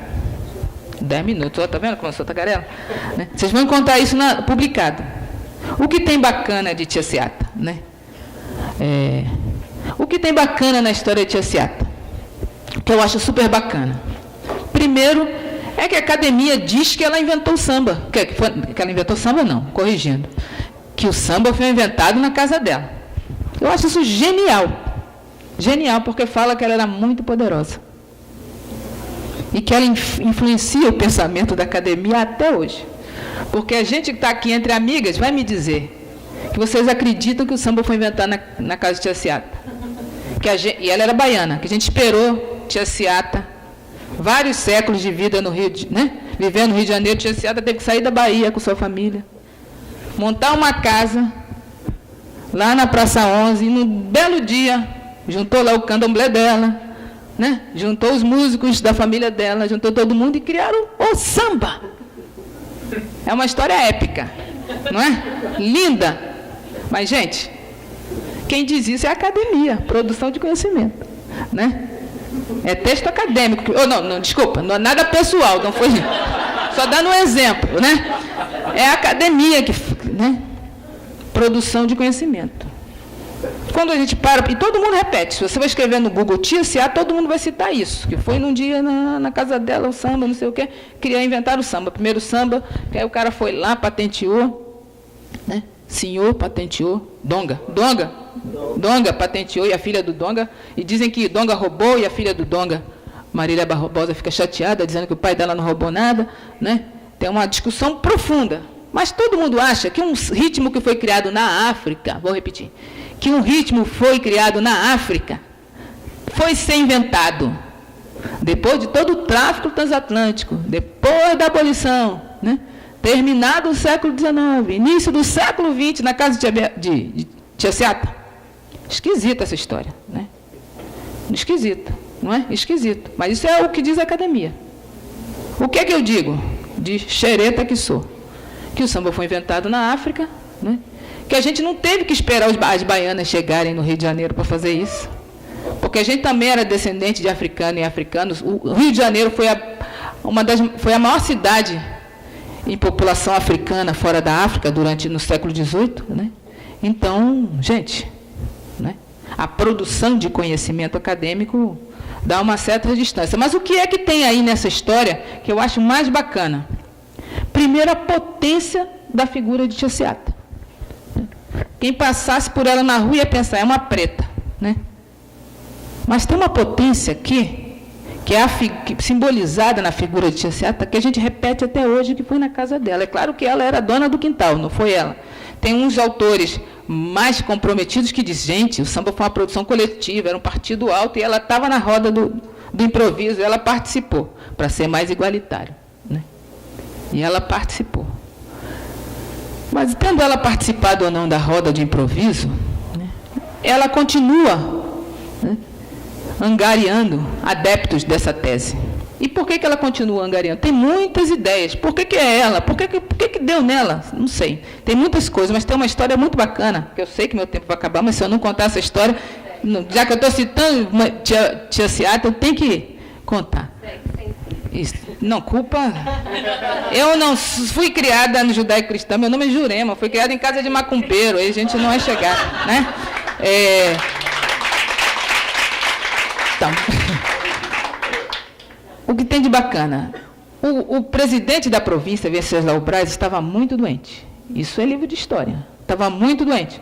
10 minutos, está vendo como eu sou tagarela? Né? Vocês vão encontrar isso publicado. O que tem bacana de Tia Ciata, né? O que tem bacana na história de Tia Ciata, que eu acho super bacana. Primeiro, é que a academia diz que ela inventou o samba. Que ela inventou samba, não, corrigindo. Que o samba foi inventado na casa dela. Eu acho isso genial. Genial, porque fala que ela era muito poderosa. E que ela influencia o pensamento da academia até hoje. Porque a gente que está aqui entre amigas vai me dizer que vocês acreditam que o samba foi inventado na casa de Tia Seata. E ela era baiana, que a gente esperou Tia Seata, vários séculos de vida no Rio, vivendo no Rio de Janeiro. Tia Seata teve que sair da Bahia com sua família, montar uma casa lá na Praça 11, e num belo dia, juntou lá o candomblé dela, juntou os músicos da família dela, juntou todo mundo e criaram o samba. É uma história épica, não é? Linda. Mas, gente, quem diz isso é a academia, produção de conhecimento, É texto acadêmico. Desculpa, não é nada pessoal, não foi. Só dando um exemplo, É a academia que, produção de conhecimento. Quando a gente para, e todo mundo repete, se você vai escrever no Google Tia Seata, todo mundo vai citar isso, que foi num dia na casa dela, o samba, não sei o quê, queria inventar o samba. Primeiro samba, que aí o cara foi lá, patenteou, Senhor patenteou, Donga patenteou, e a filha do Donga, e dizem que Donga roubou, e a filha do Donga, Marília Barbosa, fica chateada, dizendo que o pai dela não roubou nada, Tem uma discussão profunda. Mas todo mundo acha que um ritmo que foi criado na África, vou repetir, que um ritmo foi criado na África, foi ser inventado depois de todo o tráfico transatlântico, depois da abolição, terminado o século XIX, início do século XX, na casa de Tia Seata. Esquisita essa história, Esquisita, não é? Esquisito. Mas isso é o que diz a academia. O que é que eu digo? De xereta que sou. Que o samba foi inventado na África, que a gente não teve que esperar as baianas chegarem no Rio de Janeiro para fazer isso, porque a gente também era descendente de africano e africanos. O Rio de Janeiro foi a maior cidade em população africana fora da África no século XVIII, Então, gente, a produção de conhecimento acadêmico dá uma certa distância. Mas o que é que tem aí nessa história que eu acho mais bacana? Primeiro, a potência da figura de Tia Seata. Quem passasse por ela na rua ia pensar, é uma preta, Mas tem uma potência aqui, que é simbolizada na figura de Tia Seata, que a gente repete até hoje, que foi na casa dela. É claro que ela era dona do quintal, não foi ela. Tem uns autores mais comprometidos que dizem, gente, o samba foi uma produção coletiva, era um partido alto, e ela estava na roda do improviso, ela participou, para ser mais igualitário. E ela participou. Mas, tendo ela participado ou não da roda de improviso, ela continua angariando adeptos dessa tese. E por que ela continua angariando? Tem muitas ideias. Por que é ela? Por que deu nela? Não sei. Tem muitas coisas, mas tem uma história muito bacana, que eu sei que meu tempo vai acabar, mas se eu não contar essa história, já que eu estou citando Tia Seata, eu tenho que contar. Isso. Não, culpa. Eu não fui criada no judaico-cristão, meu nome é Jurema, fui criada em casa de macumbeiro, aí a gente não vai chegar, Então, o que tem de bacana? O presidente da província, Venceslau Braz, estava muito doente. Isso é livro de história. Estava muito doente.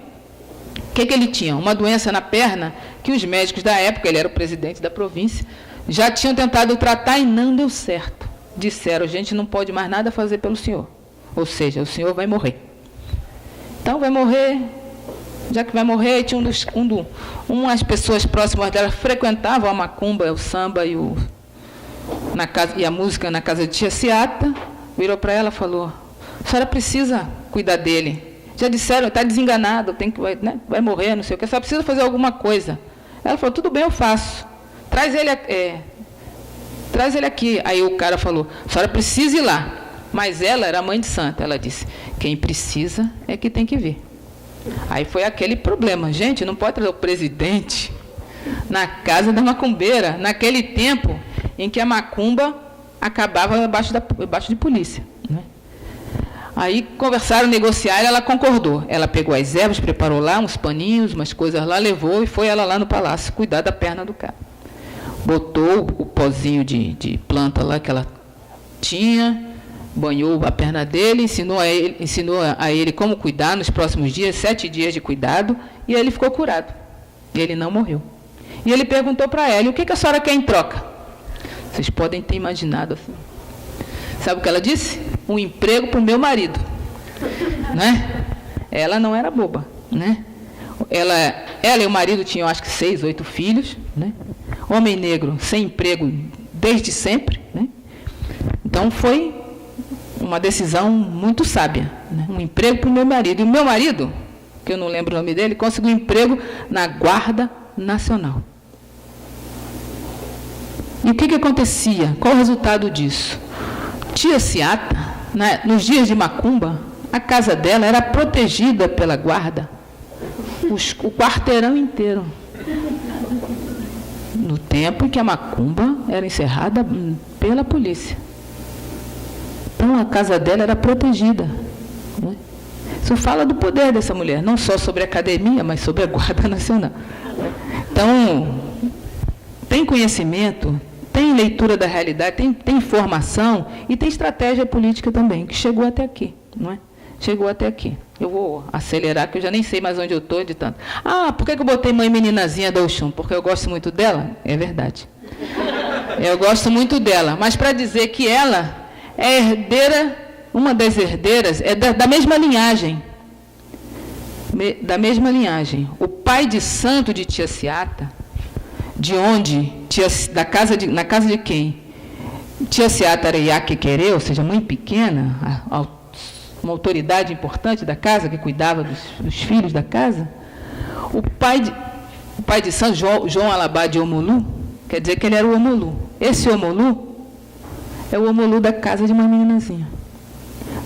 O que ele tinha? Uma doença na perna que os médicos da época, ele era o presidente da província, já tinham tentado tratar e não deu certo. Disseram, a gente não pode mais nada fazer pelo senhor. Ou seja, o senhor vai morrer. Então, vai morrer. Já que vai morrer, tinha umas pessoas próximas dela frequentavam a macumba, o samba e a música na casa de Tia Seata. Virou para ela e falou, a senhora precisa cuidar dele. Já disseram, está desenganado, vai morrer, não sei o que, só precisa fazer alguma coisa. Ela falou, tudo bem, eu faço. Traz ele aqui. Aí o cara falou, a senhora precisa ir lá. Mas ela era mãe de santa. Ela disse, quem precisa é que tem que vir. Aí foi aquele problema. Gente, não pode trazer o presidente na casa da macumbeira, naquele tempo em que a macumba acabava debaixo de polícia. Aí conversaram, negociaram, ela concordou. Ela pegou as ervas, preparou lá uns paninhos, umas coisas lá, levou e foi ela lá no palácio cuidar da perna do cara. Botou o pozinho de planta lá que ela tinha, banhou a perna dele, ensinou a ele como cuidar nos próximos dias, 7 dias de cuidado, e ele ficou curado. E ele não morreu. E ele perguntou para ela, e o que a senhora quer em troca? Vocês podem ter imaginado assim. Sabe o que ela disse? Um emprego para o meu marido. Né? Ela não era boba. Né? Ela e o marido tinham, acho que 6, 8 filhos. Né? Homem negro, sem emprego desde sempre. Né? Então, foi uma decisão muito sábia. Né? Um emprego para o meu marido. E o meu marido, que eu não lembro o nome dele, conseguiu um emprego na Guarda Nacional. E o que acontecia? Qual o resultado disso? Tia Ciata, né, nos dias de macumba, a casa dela era protegida pela guarda, o quarteirão inteiro. No tempo em que a macumba era encerrada pela polícia. Então, a casa dela era protegida. Né? Isso fala do poder dessa mulher, não só sobre a academia, mas sobre a Guarda Nacional. Então, tem conhecimento, tem leitura da realidade, tem informação e tem estratégia política também, que chegou até aqui, não é? Chegou até aqui. Eu vou acelerar, que eu já nem sei mais onde eu estou de tanto. Por que eu botei Mãe Meninazinha da Oxum? Porque eu gosto muito dela? É verdade. Eu gosto muito dela, mas para dizer que ela é herdeira, uma das herdeiras, é da mesma linhagem. Da mesma linhagem. O pai de santo de Tia Ciata, de onde, na casa de quem Tia Ciata era Iaquequerê, ou seja, mãe pequena, uma autoridade importante da casa, que cuidava dos filhos da casa, o pai de São João Alabá de Omolu, quer dizer que ele era o Omolu. Esse Omolu é o Omolu da casa de Mãe Meninazinha.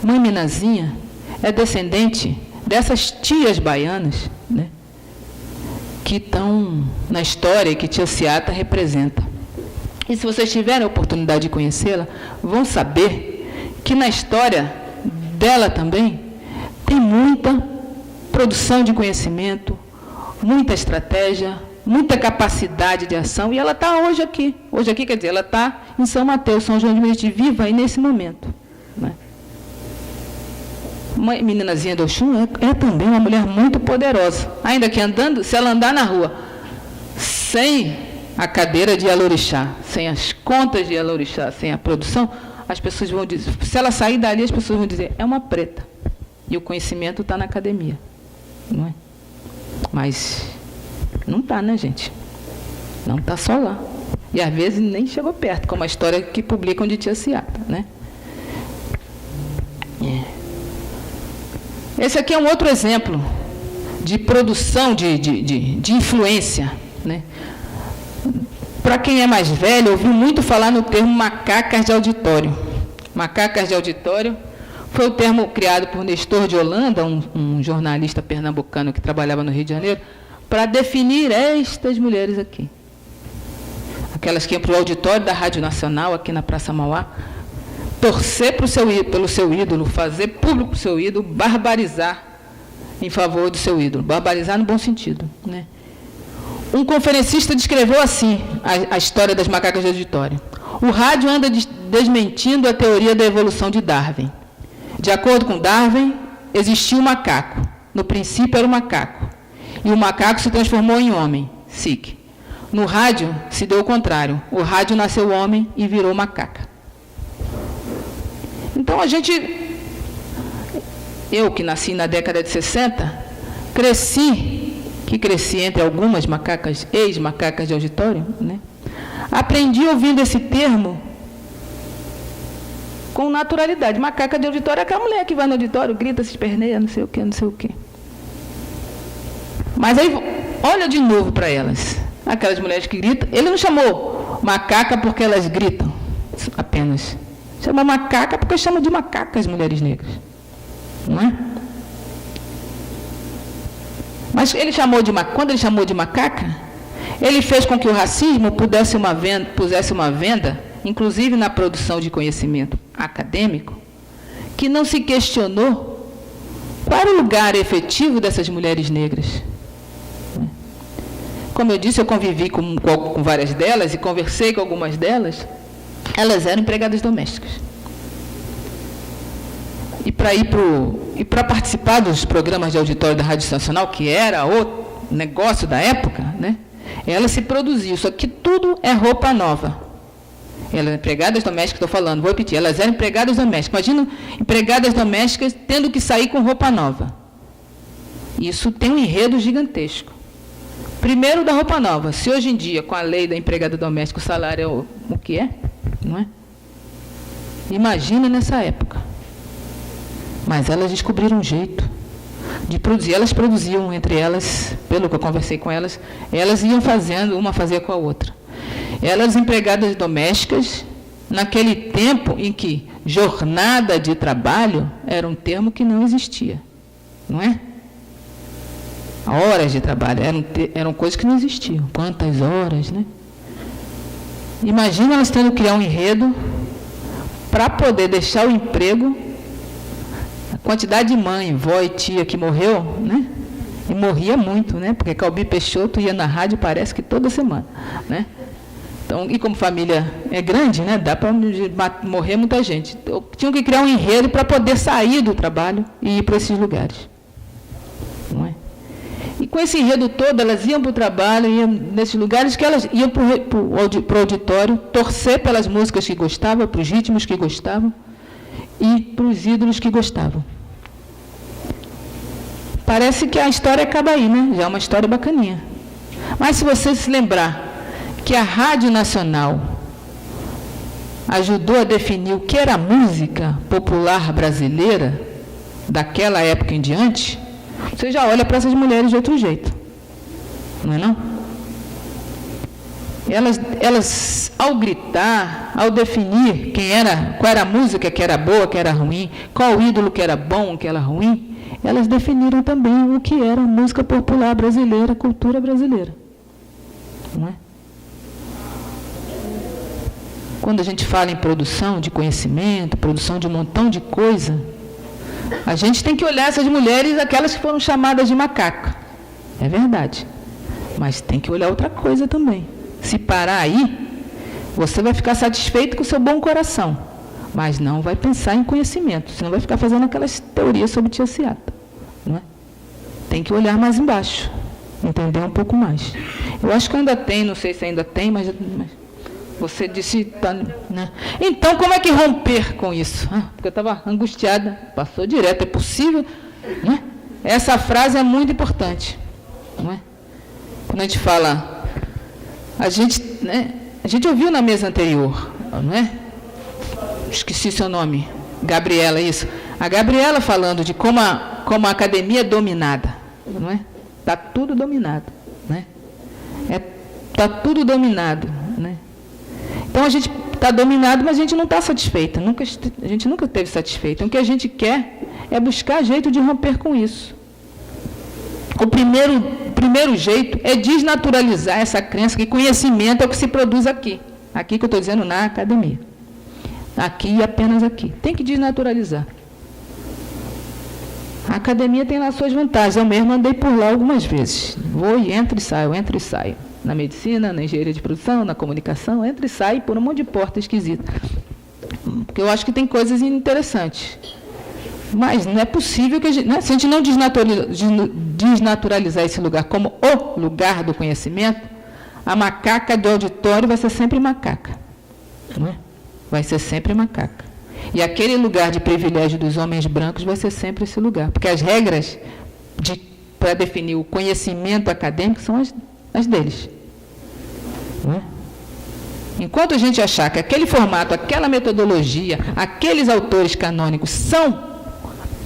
Mãe Meninazinha é descendente dessas tias baianas, né, que estão na história e que Tia Ciata representa. E se vocês tiverem a oportunidade de conhecê-la, vão saber que na história dela também tem muita produção de conhecimento, muita estratégia, muita capacidade de ação, e ela está hoje aqui. Hoje aqui quer dizer, ela está em São Mateus, São João de Meriti, viva aí nesse momento. Né? Mãe Meninazinha do Oxum é também uma mulher muito poderosa. Ainda que andando, se ela andar na rua sem a cadeira de Alorixá, sem as contas de Alorixá, sem a produção, as pessoas vão dizer, se ela sair dali, as pessoas vão dizer, é uma preta. E o conhecimento está na academia. Não é? Mas não está, né, gente? Não está só lá. E às vezes nem chegou perto, como a história que publicam de Tia Ciata, né? Esse aqui é um outro exemplo de produção de influência, né? Para quem é mais velho, ouviu muito falar no termo macacas de auditório. Macacas de auditório foi o termo criado por Nestor de Holanda, um jornalista pernambucano que trabalhava no Rio de Janeiro, para definir estas mulheres aqui. Aquelas que iam para o auditório da Rádio Nacional, aqui na Praça Mauá, torcer pelo seu ídolo, fazer público o seu ídolo, barbarizar em favor do seu ídolo. Barbarizar no bom sentido, né? Um conferencista descreveu assim a história das macacas de auditório. O rádio anda desmentindo a teoria da evolução de Darwin. De acordo com Darwin, existiu um macaco. No princípio era um macaco. E o macaco se transformou em homem, Sikh. No rádio, se deu o contrário. O rádio nasceu homem e virou macaca. Então, eu que nasci na década de 60, cresci entre algumas macacas, ex-macacas de auditório, né? Aprendi ouvindo esse termo com naturalidade. Macaca de auditório é aquela mulher que vai no auditório, grita, se esperneia, não sei o quê, não sei o quê. Mas aí, olha de novo para elas. Aquelas mulheres que gritam. Ele não chamou macaca porque elas gritam, apenas. Chamou macaca porque chama de macaca as mulheres negras. Não é? Mas quando ele chamou de macaca, ele fez com que o racismo pusesse uma venda, inclusive na produção de conhecimento acadêmico, que não se questionou qual era o lugar efetivo dessas mulheres negras. Como eu disse, eu convivi com várias delas e conversei com algumas delas. Elas eram empregadas domésticas. E para participar dos programas de auditório da Rádio Nacional, que era o negócio da época, né? Elas se produziam, isso aqui tudo é roupa nova. Elas, empregadas domésticas, estou falando, vou repetir, elas eram empregadas domésticas. Imagina empregadas domésticas tendo que sair com roupa nova. Isso tem um enredo gigantesco. Primeiro, da roupa nova. Se hoje em dia, com a lei da empregada doméstica, o salário é o que é, não é? Imagina nessa época. Mas elas descobriram um jeito de produzir. Elas produziam entre elas, pelo que eu conversei com elas, elas iam fazendo, uma fazia com a outra. Elas, empregadas domésticas, naquele tempo em que jornada de trabalho era um termo que não existia, não é? Horas de trabalho eram coisas que não existiam. Quantas horas, né? Imagina elas tendo que criar um enredo para poder deixar o emprego. A quantidade de mãe, vó e tia que morreu, né? E morria muito, né? Porque Calbi Peixoto ia na rádio, parece que toda semana, né? Então, e como família é grande, né? Dá para morrer muita gente. Então, tinham que criar um enredo para poder sair do trabalho e ir para esses lugares, não é? E com esse enredo todo, elas iam para o trabalho, iam nesses lugares que elas iam para o auditório, torcer pelas músicas que gostavam, para os ritmos que gostavam e para os ídolos que gostavam. Parece que a história acaba aí, né? Já é uma história bacaninha. Mas se você se lembrar que a Rádio Nacional ajudou a definir o que era a música popular brasileira, daquela época em diante, você já olha para essas mulheres de outro jeito. Não é não? Elas, ao gritar, ao definir qual era a música que era boa, que era ruim, qual o ídolo que era bom, que era ruim, elas definiram também o que era a música popular brasileira, a cultura brasileira. Não é? Quando a gente fala em produção de conhecimento, produção de um montão de coisa, a gente tem que olhar essas mulheres, aquelas que foram chamadas de macaca. É verdade. Mas tem que olhar outra coisa também. Se parar aí, você vai ficar satisfeito com o seu bom coração, mas não vai pensar em conhecimento, senão vai ficar fazendo aquelas teorias sobre Tia Seata, não é? Tem que olhar mais embaixo, entender um pouco mais. Eu acho que ainda tem, não sei se ainda tem, mas você disse, tá, né? Então, como é que romper com isso? Porque eu estava angustiada, passou direto, é possível? Né? Essa frase é muito importante, não é? Quando a gente fala, a gente ouviu na mesa anterior, não é? Esqueci seu nome, Gabriela, isso. A Gabriela falando de como a academia é dominada, não é? Está tudo dominado, né? Está tudo dominado, né? Então a gente está dominado, mas a gente não está satisfeita. A gente nunca esteve satisfeita. Então o que a gente quer é buscar jeito de romper com isso. O primeiro jeito é desnaturalizar essa crença que conhecimento é o que se produz aqui. Aqui que eu estou dizendo, na academia. Aqui e apenas aqui. Tem que desnaturalizar. A academia tem lá suas vantagens. Eu mesmo andei por lá algumas vezes. Vou e entro e saio. Na medicina, na engenharia de produção, na comunicação, entra e sai por um monte de porta esquisita. Porque eu acho que tem coisas interessantes. Mas não é possível que se a gente não desnaturalizar esse lugar como o lugar do conhecimento, a macaca do auditório vai ser sempre macaca. Não é? Vai ser sempre macaca. E aquele lugar de privilégio dos homens brancos vai ser sempre esse lugar. Porque as regras para definir o conhecimento acadêmico são as deles. Não é? Enquanto a gente achar que aquele formato, aquela metodologia, aqueles autores canônicos são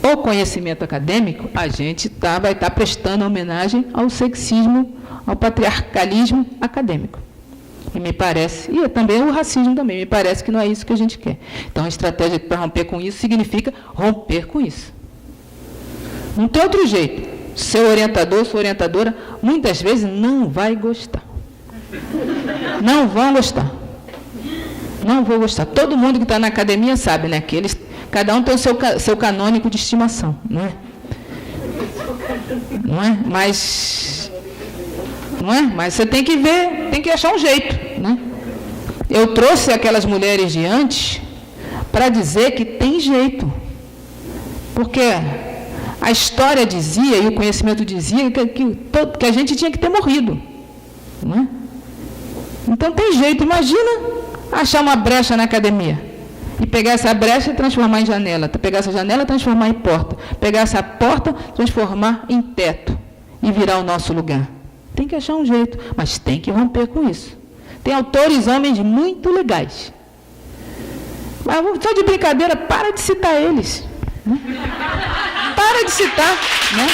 o conhecimento acadêmico, a gente vai estar prestando homenagem ao sexismo, ao patriarcalismo acadêmico. E me parece, e também o racismo também, me parece que não é isso que a gente quer. Então a estratégia para romper com isso significa romper com isso. Não tem outro jeito. Seu orientador, sua orientadora, muitas vezes não vai gostar. Não vão gostar. Não vou gostar. Todo mundo que está na academia sabe, né? Que cada um tem o seu canônico de estimação, não é? Não é? Mas você tem que ver, tem que achar um jeito, né? Eu trouxe aquelas mulheres de antes para dizer que tem jeito. Porque a história dizia, e o conhecimento dizia, que a gente tinha que ter morrido. Não é? Então tem jeito. Imagina achar uma brecha na academia e pegar essa brecha e transformar em janela, pegar essa janela e transformar em porta, pegar essa porta e transformar em teto e virar o nosso lugar. Tem que achar um jeito, mas tem que romper com isso. Tem autores, homens muito legais. Mas só de brincadeira, para de citar eles. Né? Para de citar. Né?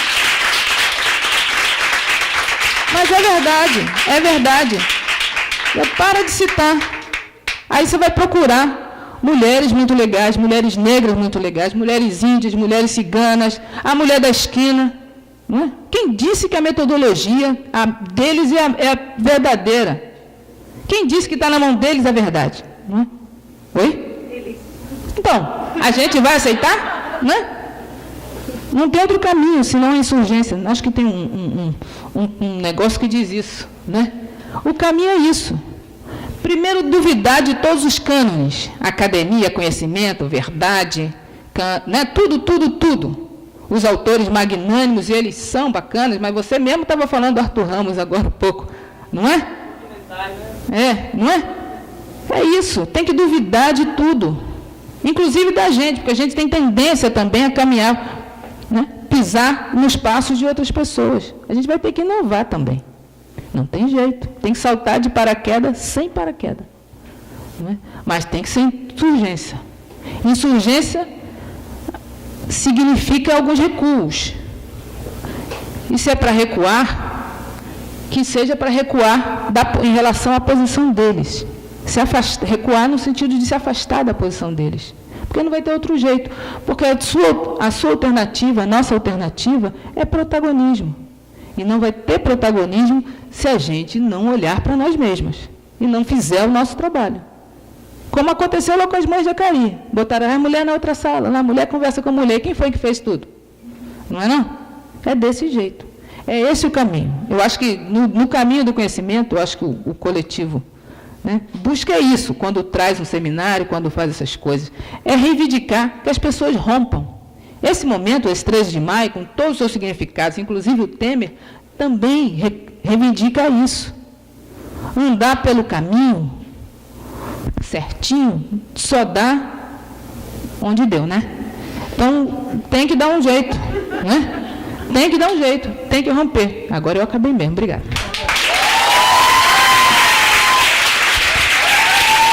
Mas é verdade, é verdade. Para de citar. Aí você vai procurar mulheres muito legais, mulheres negras muito legais, mulheres índias, mulheres ciganas, a mulher da esquina. Não é? Quem disse que a metodologia deles é a verdadeira? Quem disse que está na mão deles a verdade? Não é? Oi? Então, a gente vai aceitar? Não é? Não tem outro caminho, senão a insurgência. Acho que tem um negócio que diz isso. Né? O caminho é isso. Primeiro, duvidar de todos os cânones. Academia, conhecimento, verdade, né? Tudo. Os autores magnânimos, eles são bacanas, mas você mesmo estava falando do Arthur Ramos agora há pouco. Não é? Não é? É isso. Tem que duvidar de tudo. Inclusive da gente, porque a gente tem tendência também a caminhar, né? Pisar nos passos de outras pessoas. A gente vai ter que inovar também. Não tem jeito. Tem que saltar de paraquedas sem paraquedas. Não é? Mas tem que ser insurgência. Insurgência significa alguns recuos. E se é para recuar, que seja para recuar em relação à posição deles. Recuar no sentido de se afastar da posição deles. Porque não vai ter outro jeito. Porque a sua alternativa, a nossa alternativa, é protagonismo. E não vai ter protagonismo se a gente não olhar para nós mesmos e não fizer o nosso trabalho. Como aconteceu lá com as mães de Acari. Botaram a mulher na outra sala, a mulher conversa com a mulher. Quem foi que fez tudo? Não é não? É desse jeito. É esse o caminho. Eu acho que no caminho do conhecimento, eu acho que o coletivo, né, busca isso quando traz um seminário, quando faz essas coisas. É reivindicar que as pessoas rompam. Esse momento, esse 13 de maio, com todos os seus significados, inclusive o Temer, também reivindica isso. Andar pelo caminho certinho, só dá onde deu, né? Então, tem que dar um jeito, né? Tem que dar um jeito, tem que romper. Agora eu acabei mesmo. Obrigada.